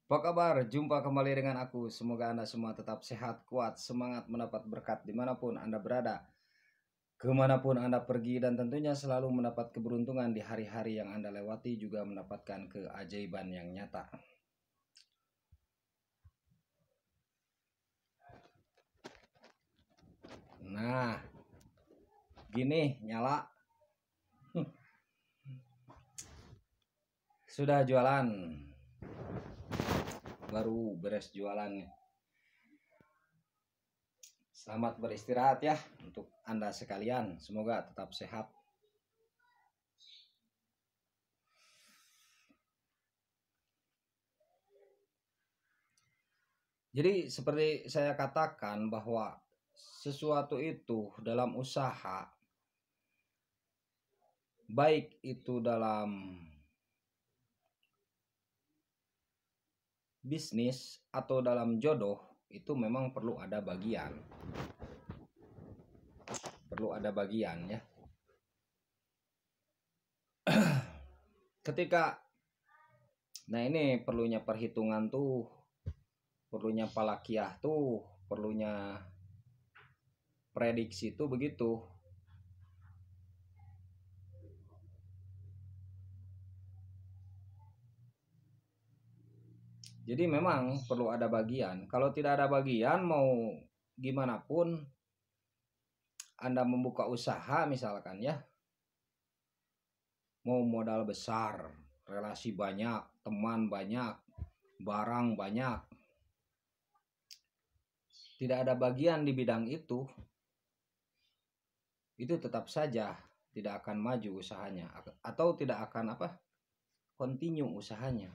Apa kabar? Jumpa kembali dengan aku. Semoga Anda semua tetap sehat, kuat, semangat mendapat berkat dimanapun Anda berada. Kemanapun Anda pergi dan tentunya selalu mendapat keberuntungan di hari-hari yang Anda lewati, juga mendapatkan keajaiban yang nyata. Nah, gini nyala. Sudah jualan. Baru beres jualannya. Selamat beristirahat ya untuk Anda sekalian. Semoga tetap sehat. Jadi seperti saya katakan bahwa sesuatu itu dalam usaha, baik itu dalam bisnis atau dalam jodoh, itu memang perlu ada bagian. Perlu ada bagian ya. Ketika nah ini perlunya perhitungan tuh, perlunya palakiah tuh, perlunya prediksi tuh begitu. Jadi memang perlu ada bagian. Kalau tidak ada bagian, mau gimana pun Anda membuka usaha misalkan ya, mau modal besar, relasi banyak, teman banyak, barang banyak, tidak ada bagian di bidang itu tetap saja tidak akan maju usahanya, atau tidak akan continue usahanya.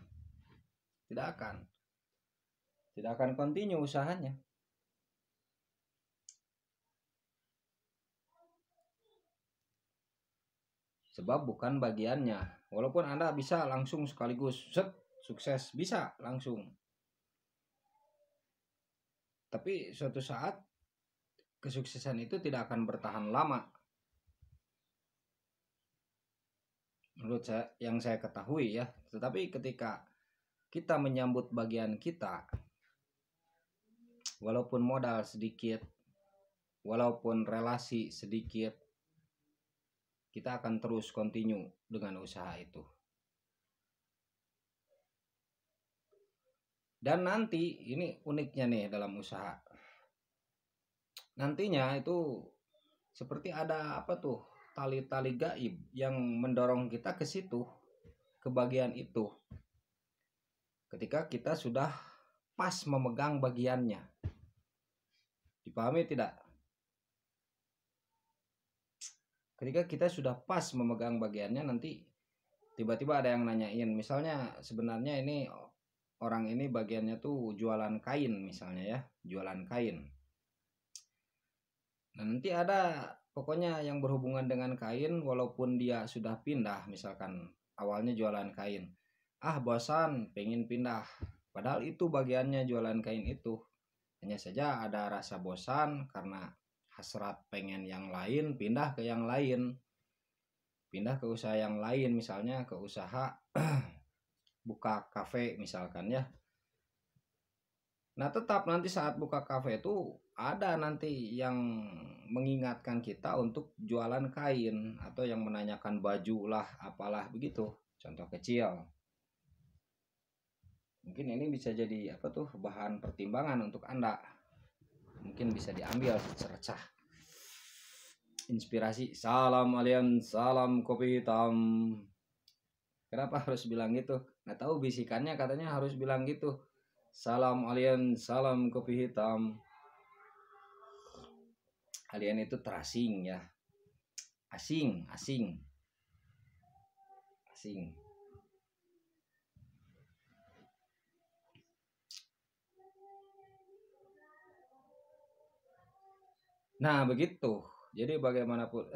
Tidak akan continue usahanya. Sebab bukan bagiannya. Walaupun Anda bisa langsung sekaligus sukses, bisa langsung. Tapi suatu saat kesuksesan itu tidak akan bertahan lama. Menurut saya, yang saya ketahui ya. Tetapi ketika kita menyambut bagian kita, walaupun modal sedikit, walaupun relasi sedikit, kita akan terus continue dengan usaha itu. Dan nanti ini uniknya nih dalam usaha. Nantinya itu seperti ada tali-tali gaib yang mendorong kita ke situ, ke bagian itu. Ketika kita sudah pas memegang bagiannya. Dipahami tidak? Ketika kita sudah pas memegang bagiannya, nanti tiba-tiba ada yang nanyain, misalnya sebenarnya ini orang ini bagiannya tuh jualan kain misalnya ya, jualan kain. Nah, nanti ada pokoknya yang berhubungan dengan kain, walaupun dia sudah pindah, misalkan awalnya jualan kain, bosan pengen pindah, padahal itu bagiannya jualan kain itu, hanya saja ada rasa bosan karena hasrat pengen yang lain, pindah ke yang lain, pindah ke usaha yang lain, misalnya ke usaha buka kafe misalkan ya. Nah, tetap nanti saat buka kafe itu ada nanti yang mengingatkan kita untuk jualan kain, atau yang menanyakan baju lah, apalah begitu. Contoh kecil. Mungkin ini bisa jadi bahan pertimbangan untuk Anda. Mungkin bisa diambil secercah inspirasi. Salam Alien, salam kopi hitam. Kenapa harus bilang gitu? Nggak tahu, bisikannya katanya harus bilang gitu. Salam Alien, salam kopi hitam. Alien itu terasing ya. Asing. Nah, begitu. Jadi bagaimanapun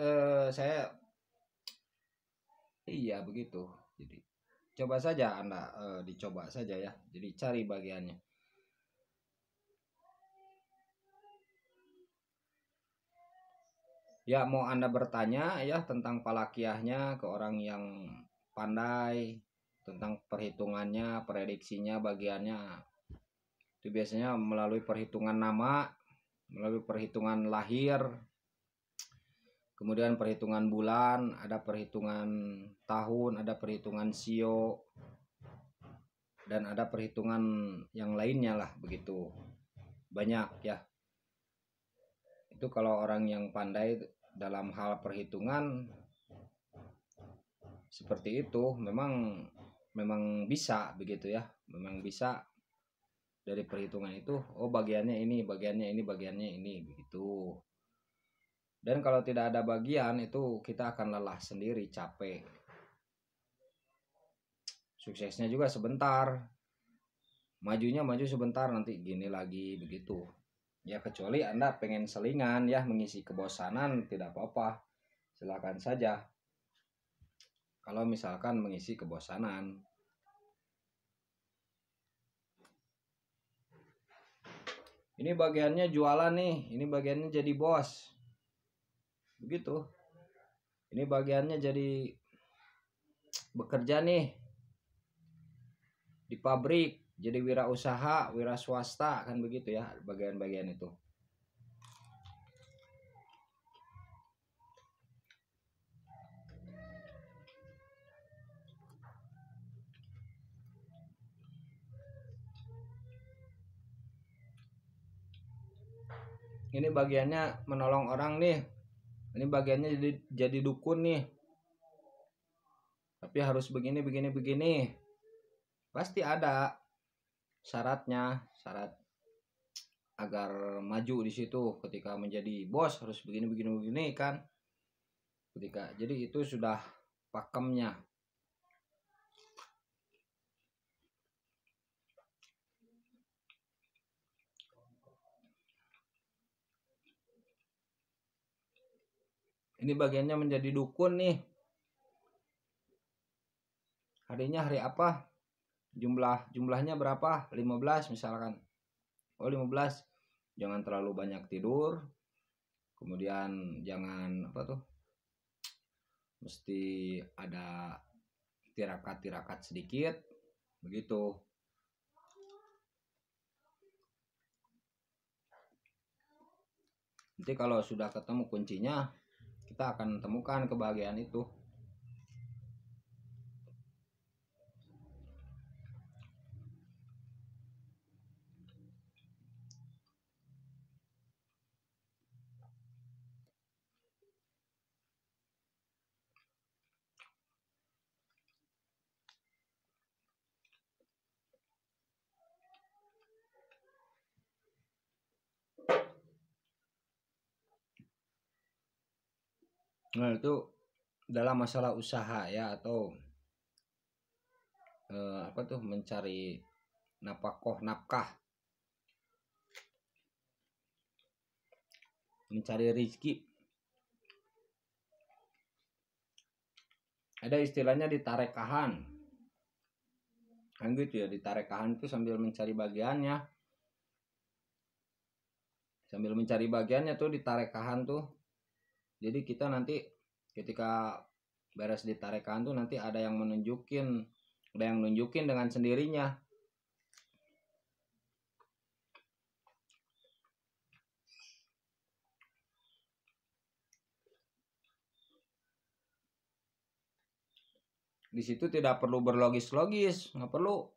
saya iya begitu. Jadi coba saja Anda, dicoba saja ya. Jadi cari bagiannya. Ya, mau Anda bertanya ya tentang palakiahnya ke orang yang pandai, tentang perhitungannya, prediksinya, bagiannya. Itu biasanya melalui perhitungan nama, melalui perhitungan lahir, kemudian perhitungan bulan, ada perhitungan tahun, ada perhitungan sio, dan ada perhitungan yang lainnya lah begitu. Banyak ya. Itu kalau orang yang pandai dalam hal perhitungan seperti itu memang bisa begitu ya. Memang bisa dari perhitungan itu, oh bagiannya ini, bagiannya ini, bagiannya ini begitu. Dan kalau tidak ada bagian itu kita akan lelah sendiri, capek. Suksesnya juga sebentar. Majunya maju sebentar, nanti gini lagi begitu. Ya kecuali Anda pengen selingan ya, mengisi kebosanan, tidak apa-apa. Silakan saja. Kalau misalkan mengisi kebosanan. Ini bagiannya jualan nih, ini bagiannya jadi bos. Begitu. Ini bagiannya jadi bekerja nih di pabrik, jadi wirausaha, wira swasta, kan begitu ya bagian-bagian itu. Ini bagiannya menolong orang nih. Ini bagiannya jadi dukun nih. Tapi harus begini begini begini. Pasti ada syaratnya, syarat agar maju di situ. Ketika menjadi bos harus begini begini begini kan. Jadi itu sudah pakemnya. Ini bagiannya menjadi dukun nih. Harinya hari apa? Jumlahnya berapa? 15 misalkan. Oh 15. Jangan terlalu banyak tidur. Kemudian jangan apa tuh? Mesti ada tirakat-tirakat sedikit. Begitu. Nanti kalau sudah ketemu kuncinya, kita akan temukan kebahagiaan itu. Nah itu dalam masalah usaha ya, atau apa tuh, mencari nafkah, mencari rezeki. Ada istilahnya ditarekahan. Kan gitu ya, ditarekahan itu sambil mencari bagiannya. Sambil mencari bagiannya tuh ditarekahan tuh. Jadi kita nanti ketika beres ditarekahan tuh nanti ada yang nunjukin dengan sendirinya. Di situ tidak perlu berlogis-logis, nggak perlu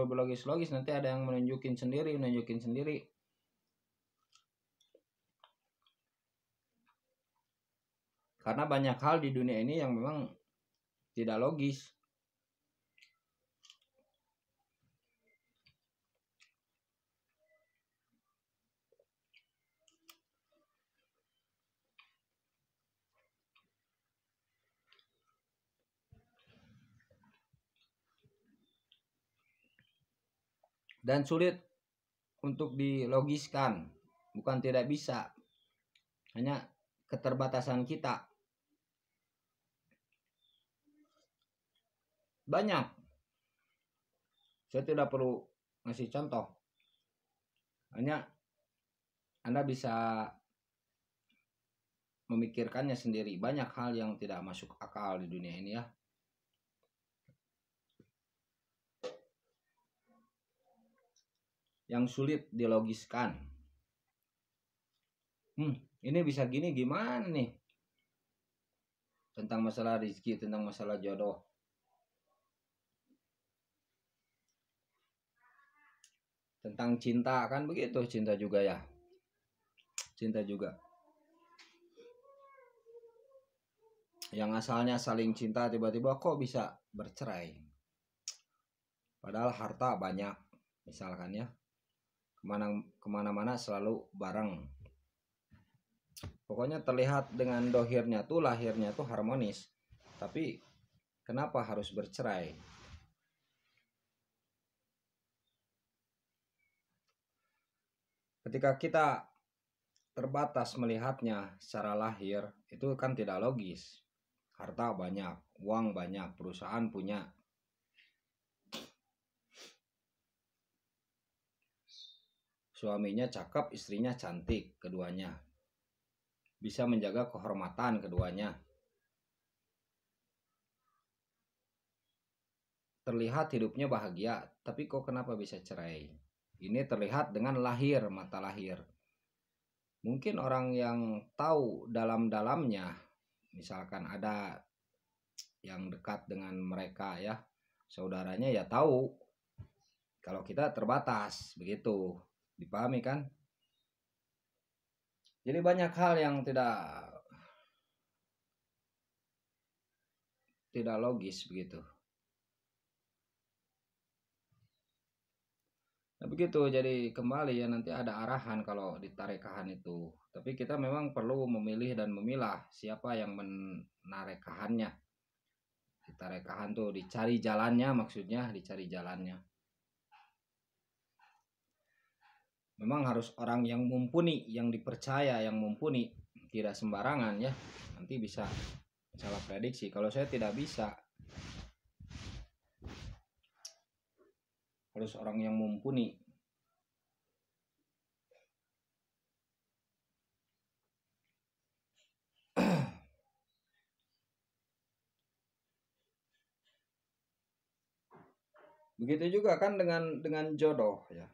berlogis-logis, nanti ada yang nunjukin sendiri. Karena banyak hal di dunia ini yang memang tidak logis. Dan sulit untuk dilogiskan, bukan tidak bisa, hanya keterbatasan kita. Banyak, saya tidak perlu ngasih contoh, hanya Anda bisa memikirkannya sendiri. Banyak hal yang tidak masuk akal di dunia ini ya. yang sulit dilogiskan. Ini bisa gini gimana nih? Tentang masalah rezeki, tentang masalah jodoh. Tentang cinta kan begitu, cinta juga ya. Cinta juga. Yang asalnya saling cinta tiba-tiba kok bisa bercerai. Padahal harta banyak, misalkan ya. Kemana-mana selalu bareng. Pokoknya terlihat dengan dohirnya tuh, lahirnya tuh harmonis. Tapi kenapa harus bercerai? Ketika kita terbatas melihatnya secara lahir, itu kan tidak logis. Harta banyak, uang banyak, perusahaan punya. Suaminya cakep, istrinya cantik, keduanya. Bisa menjaga kehormatan keduanya. Terlihat hidupnya bahagia, tapi kok kenapa bisa cerai? Ini terlihat dengan lahir, mata lahir. Mungkin orang yang tahu dalam-dalamnya, misalkan ada yang dekat dengan mereka ya, saudaranya ya tahu. Kalau kita terbatas, begitu. Dipahami kan? Jadi banyak hal yang tidak logis begitu. Nah begitu, jadi kembali ya nanti ada arahan kalau di tarekahan itu. Tapi kita memang perlu memilih dan memilah siapa yang menarekahannya. Di tarekahan tuh dicari jalannya, maksudnya dicari jalannya. Memang harus orang yang mumpuni, yang dipercaya, yang mumpuni. Tidak sembarangan ya. Nanti bisa salah prediksi. Kalau saya tidak bisa. Harus orang yang mumpuni. Begitu juga kan dengan jodoh ya.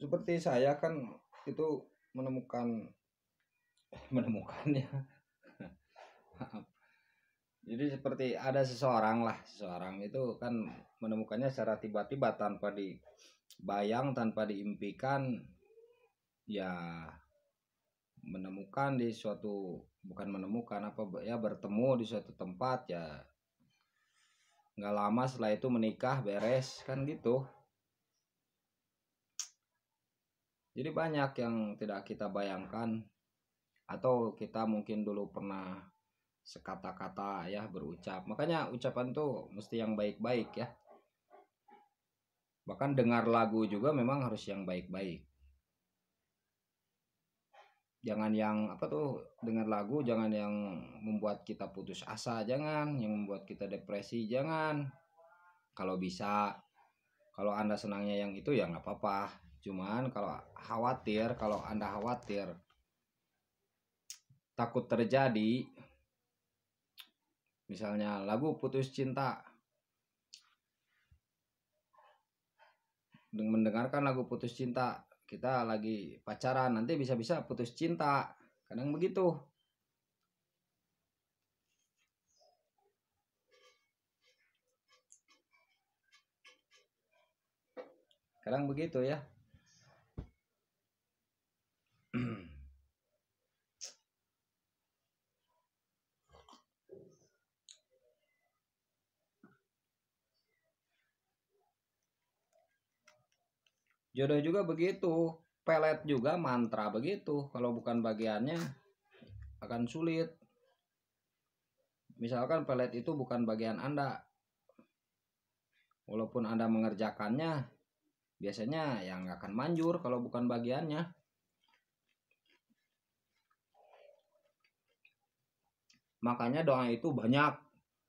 Seperti saya kan itu menemukannya. Jadi seperti ada seseorang itu kan menemukannya secara tiba-tiba tanpa dibayang, tanpa diimpikan, ya menemukan di suatu, bukan menemukan apa ya, bertemu di suatu tempat ya, nggak lama setelah itu menikah, beres kan gitu. Jadi banyak yang tidak kita bayangkan, atau kita mungkin dulu pernah sekata-kata ya berucap. Makanya ucapan tuh mesti yang baik-baik ya. Bahkan dengar lagu juga memang harus yang baik-baik. Jangan yang apa tuh, dengar lagu jangan yang membuat kita putus asa, jangan yang membuat kita depresi, jangan. Kalau bisa, kalau Anda senangnya yang itu ya nggak apa-apa. Cuman kalau Anda khawatir takut terjadi, misalnya lagu putus cinta, mendengarkan lagu putus cinta, kita lagi pacaran, nanti bisa-bisa putus cinta, kadang begitu. Kadang begitu ya. Jodoh juga begitu, pelet juga mantra begitu, kalau bukan bagiannya akan sulit. Misalkan pelet itu bukan bagian Anda, walaupun Anda mengerjakannya, biasanya ya nggak akan manjur kalau bukan bagiannya. Makanya doa itu banyak,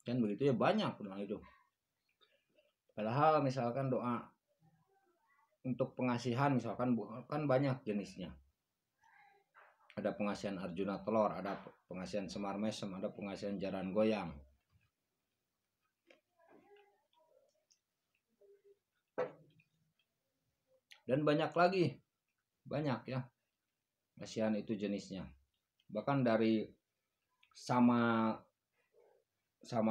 kan begitu ya, banyak doa itu. Padahal misalkan doa untuk pengasihan misalkan kan banyak jenisnya. Ada pengasihan Arjuna telur, ada pengasihan Semar Mesem, ada pengasihan Jaran Goyang. Dan banyak lagi, banyak ya ASEAN itu jenisnya. Bahkan dari sama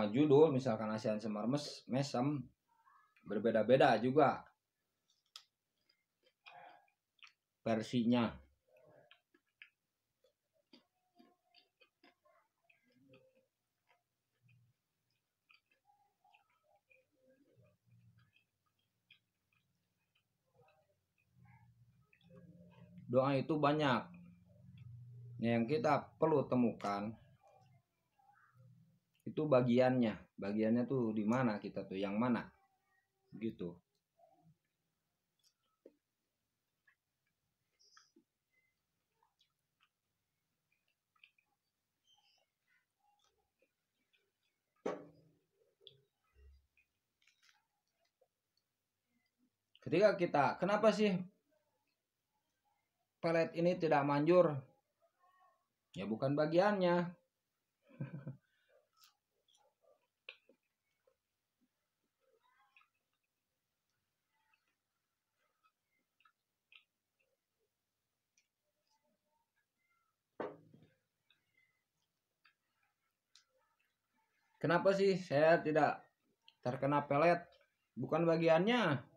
judul, misalkan ASEAN Semar Mesem, berbeda-beda juga versinya. Doa itu banyak. Yang kita perlu temukan itu bagiannya tuh di mana, kita tuh yang mana gitu. Ketika kita, kenapa sih pelet ini tidak manjur? Ya bukan bagiannya. Kenapa sih saya tidak terkena pelet? Bukan bagiannya.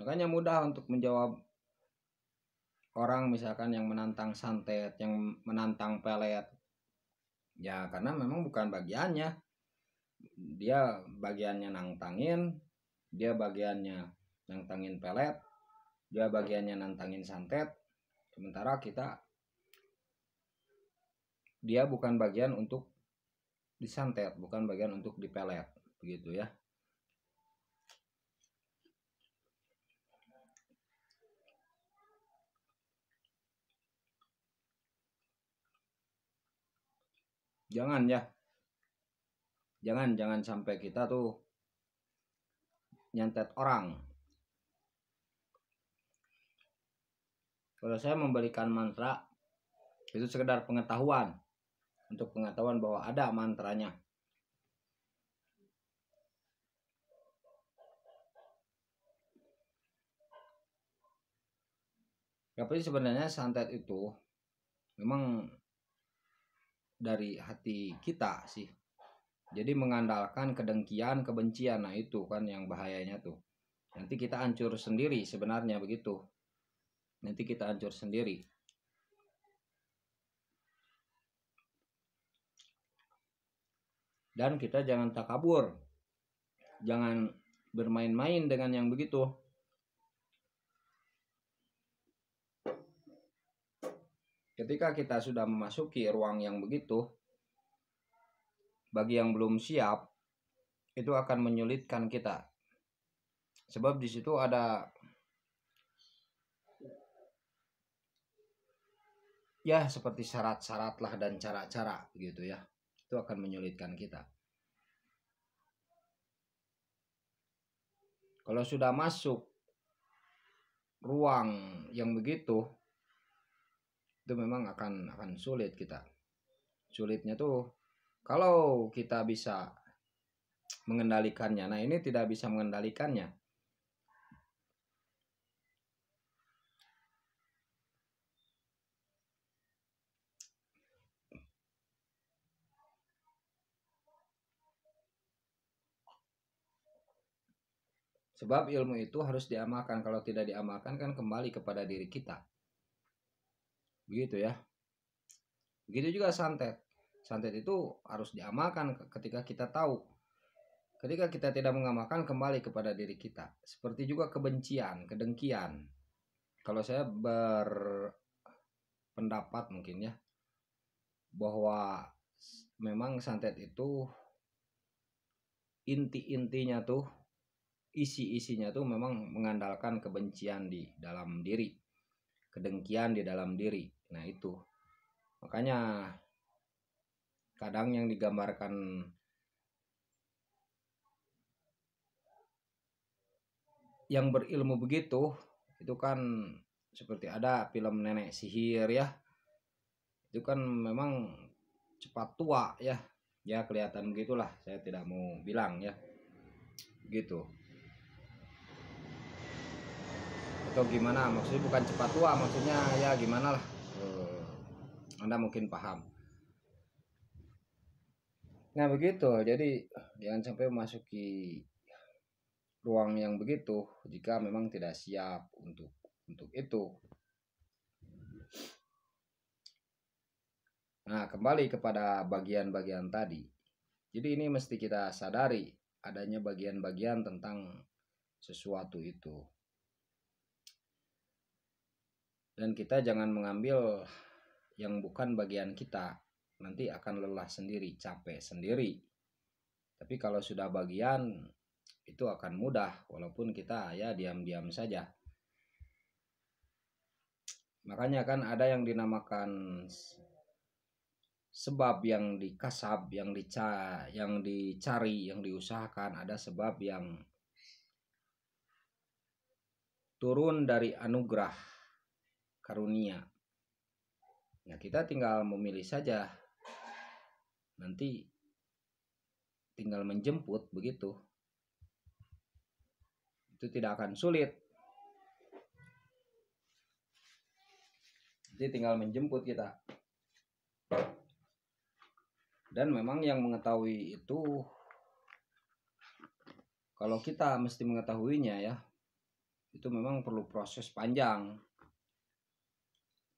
Makanya mudah untuk menjawab orang misalkan yang menantang santet, yang menantang pelet. Ya karena memang bukan bagiannya. Dia bagiannya nantangin, dia bagiannya nantangin pelet, dia bagiannya nantangin santet. Sementara dia bukan bagian untuk disantet, bukan bagian untuk dipelet, begitu ya. Jangan sampai kita tuh nyantet orang. Kalau saya memberikan mantra itu sekedar pengetahuan, untuk pengetahuan bahwa ada mantranya. Tapi sebenarnya santet itu memang dari hati kita sih. Jadi mengandalkan kedengkian, kebencian, nah itu kan yang bahayanya tuh. Nanti kita hancur sendiri sebenarnya begitu. Nanti kita hancur sendiri. Dan kita jangan takabur. Jangan bermain-main dengan yang begitu. Ketika kita sudah memasuki ruang yang begitu, bagi yang belum siap, itu akan menyulitkan kita. Sebab di situ ada ya seperti syarat-syarat lah dan cara-cara begitu ya. Itu akan menyulitkan kita. Kalau sudah masuk ruang yang begitu, itu memang akan sulit kita. Sulitnya tuh kalau kita bisa mengendalikannya. Nah, ini tidak bisa mengendalikannya. Sebab ilmu itu harus diamalkan. Kalau tidak diamalkan kan kembali kepada diri kita. Begitu ya. Begitu juga santet. Santet itu harus diamalkan ketika kita tahu. Ketika kita tidak mengamalkan, kembali kepada diri kita. Seperti juga kebencian, kedengkian. Kalau saya berpendapat mungkin ya, bahwa memang santet itu inti-intinya tuh, isi-isinya tuh memang mengandalkan kebencian di dalam diri, kedengkian di dalam diri. Nah itu makanya kadang yang digambarkan yang berilmu begitu itu kan seperti ada film nenek sihir ya, itu kan memang cepat tua ya, Ya kelihatan begitulah, saya tidak mau bilang ya gitu. Atau gimana, maksudnya bukan cepat tua, maksudnya ya gimana lah, Anda mungkin paham. Nah begitu, jadi jangan sampai memasuki ruang yang begitu jika memang tidak siap untuk itu. Nah, kembali kepada bagian-bagian tadi. Jadi ini mesti kita sadari adanya bagian-bagian tentang sesuatu itu. Dan kita jangan mengambil yang bukan bagian kita. Nanti akan lelah sendiri, capek sendiri. Tapi kalau sudah bagian, itu akan mudah walaupun kita ya diam-diam saja. Makanya kan ada yang dinamakan sebab yang dikasab, yang dicari, yang diusahakan. Ada sebab yang turun dari anugerah karunia. Nah, kita tinggal memilih saja. Nanti tinggal menjemput begitu. Itu tidak akan sulit. Jadi tinggal menjemput kita. Dan memang yang mengetahui itu, kalau kita mesti mengetahuinya ya, itu memang perlu proses panjang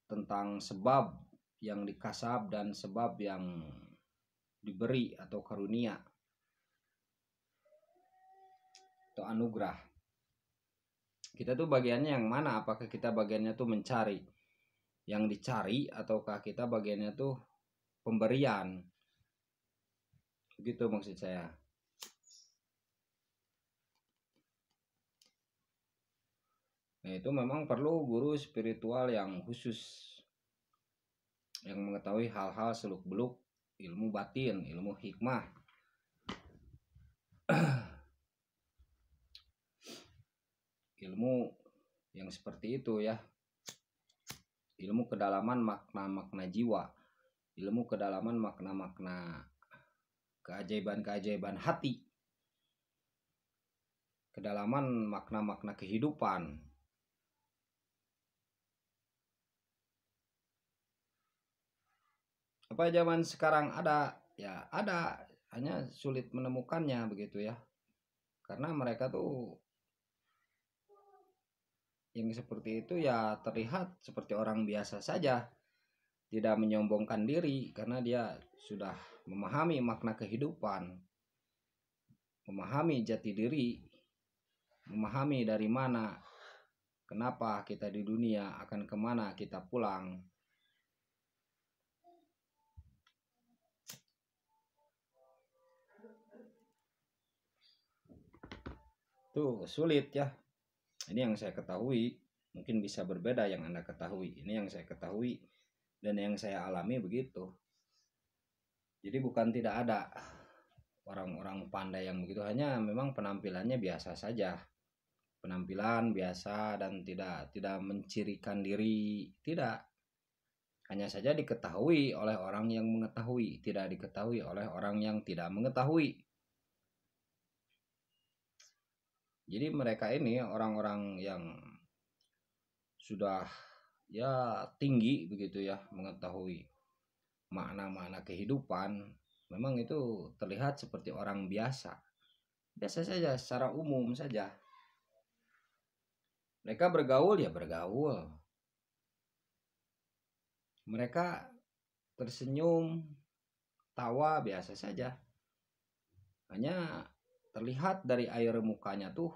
tentang sebab yang dikasab dan sebab yang diberi atau karunia atau anugerah. Kita tuh bagiannya yang mana? Apakah kita bagiannya tuh mencari yang dicari, ataukah kita bagiannya tuh pemberian? Begitu maksud saya. Nah, itu memang perlu guru spiritual yang khusus, yang mengetahui hal-hal seluk-beluk ilmu batin, ilmu hikmah. Ilmu yang seperti itu ya. Ilmu kedalaman makna-makna jiwa, ilmu kedalaman makna-makna keajaiban-keajaiban hati, kedalaman makna-makna kehidupan. Apa zaman sekarang ada? Ya ada, hanya sulit menemukannya begitu ya. Karena mereka tuh yang seperti itu ya terlihat seperti orang biasa saja, tidak menyombongkan diri karena dia sudah memahami makna kehidupan, memahami jati diri, memahami dari mana, kenapa kita di dunia, akan kemana kita pulang. Tuh sulit ya. Ini yang saya ketahui, mungkin bisa berbeda yang Anda ketahui. Ini yang saya ketahui dan yang saya alami begitu. Jadi bukan tidak ada orang-orang pandai yang begitu, hanya memang penampilannya biasa saja. Penampilan biasa dan tidak mencirikan diri, tidak. Hanya saja diketahui oleh orang yang mengetahui, tidak diketahui oleh orang yang tidak mengetahui. Jadi mereka ini orang-orang yang sudah ya tinggi begitu ya, mengetahui makna-makna kehidupan, memang itu terlihat seperti orang biasa. Biasa saja, secara umum saja. Mereka bergaul ya bergaul. Mereka tersenyum, tawa biasa saja. Hanya terlihat dari air mukanya tuh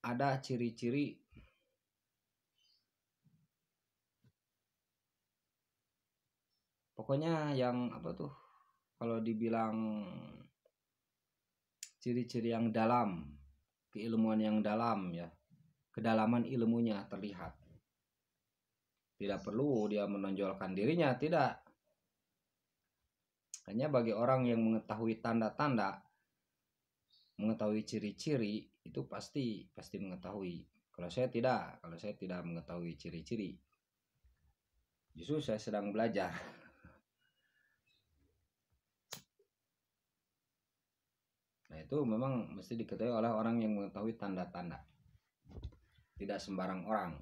ada ciri-ciri pokoknya yang apa tuh, kalau dibilang ciri-ciri yang dalam, keilmuan yang dalam ya, kedalaman ilmunya terlihat. Tidak perlu dia menonjolkan dirinya, tidak. Hanya bagi orang yang mengetahui tanda-tanda, mengetahui ciri-ciri, itu pasti mengetahui. Kalau saya tidak mengetahui ciri-ciri. Justru saya sedang belajar. Nah, itu memang mesti diketahui oleh orang yang mengetahui tanda-tanda. Tidak sembarang orang.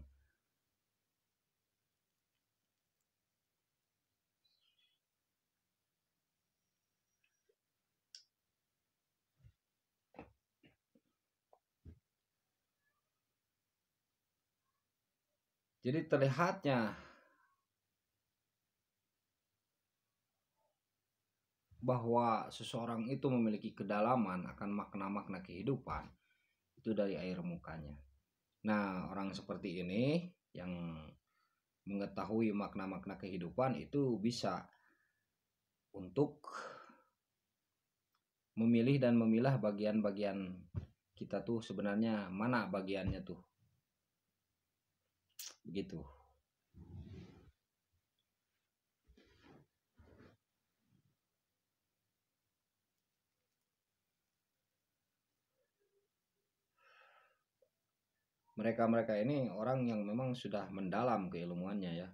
Jadi terlihatnya bahwa seseorang itu memiliki kedalaman akan makna-makna kehidupan itu dari air mukanya. Nah, orang seperti ini yang mengetahui makna-makna kehidupan itu bisa untuk memilih dan memilah bagian-bagian kita tuh sebenarnya mana bagiannya tuh. Begitu. Mereka-mereka ini orang yang memang sudah mendalam keilmuannya ya.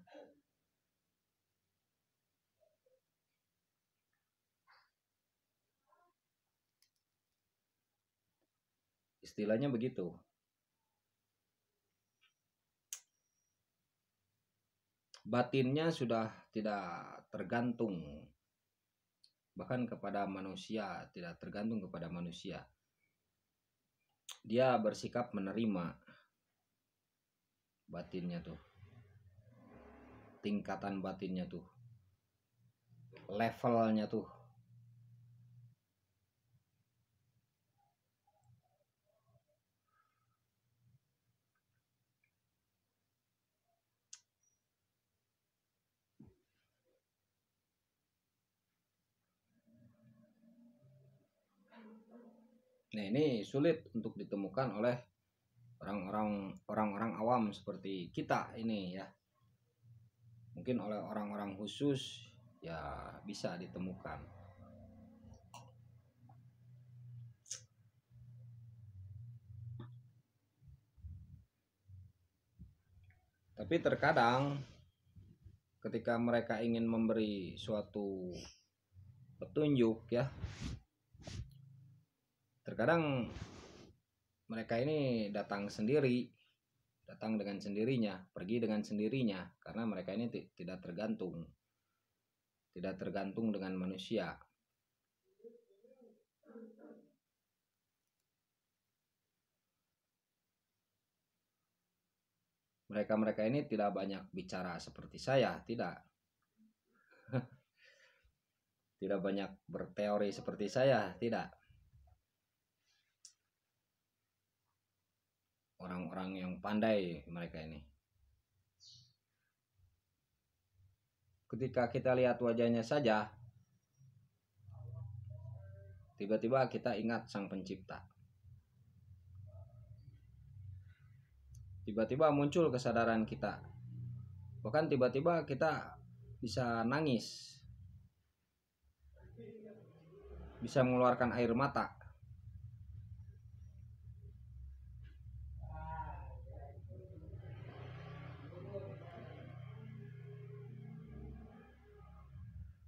Istilahnya begitu. Batinnya sudah tidak tergantung bahkan kepada manusia, tidak tergantung kepada manusia. Dia bersikap menerima batinnya tuh. Tingkatan batinnya tuh. Levelnya tuh. Nah, ini sulit untuk ditemukan oleh orang-orang awam seperti kita ini ya. Mungkin oleh orang-orang khusus ya bisa ditemukan. Tapi terkadang ketika mereka ingin memberi suatu petunjuk ya, terkadang mereka ini datang sendiri, datang dengan sendirinya, pergi dengan sendirinya, karena mereka ini tidak tergantung dengan manusia. Mereka ini tidak banyak bicara seperti saya, tidak banyak berteori seperti saya, tidak. Orang-orang yang pandai mereka ini. Ketika kita lihat wajahnya saja, tiba-tiba kita ingat Sang Pencipta. Tiba-tiba muncul kesadaran kita. Bahkan tiba-tiba kita bisa nangis. Bisa mengeluarkan air mata.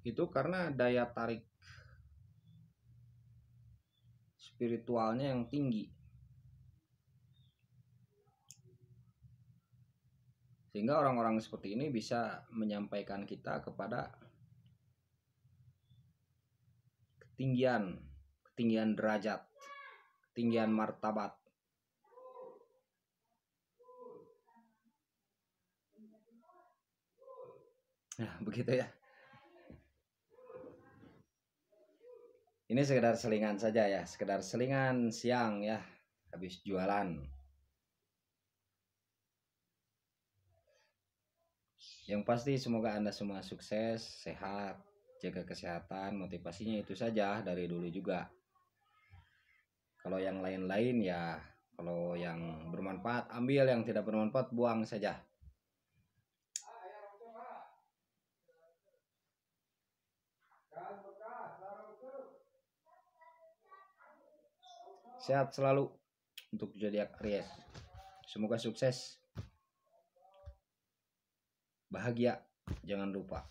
Itu karena daya tarik spiritualnya yang tinggi. Sehingga orang-orang seperti ini bisa menyampaikan kita kepada ketinggian derajat, ketinggian martabat. Nah, begitu ya. Ini sekedar selingan saja ya, sekedar selingan siang ya, habis jualan. Yang pasti semoga Anda semua sukses, sehat, jaga kesehatan, motivasinya itu saja dari dulu juga. Kalau yang lain-lain ya, kalau yang bermanfaat ambil, yang tidak bermanfaat buang saja. Sehat selalu untuk zodiak Aries. Semoga sukses, bahagia. Jangan lupa.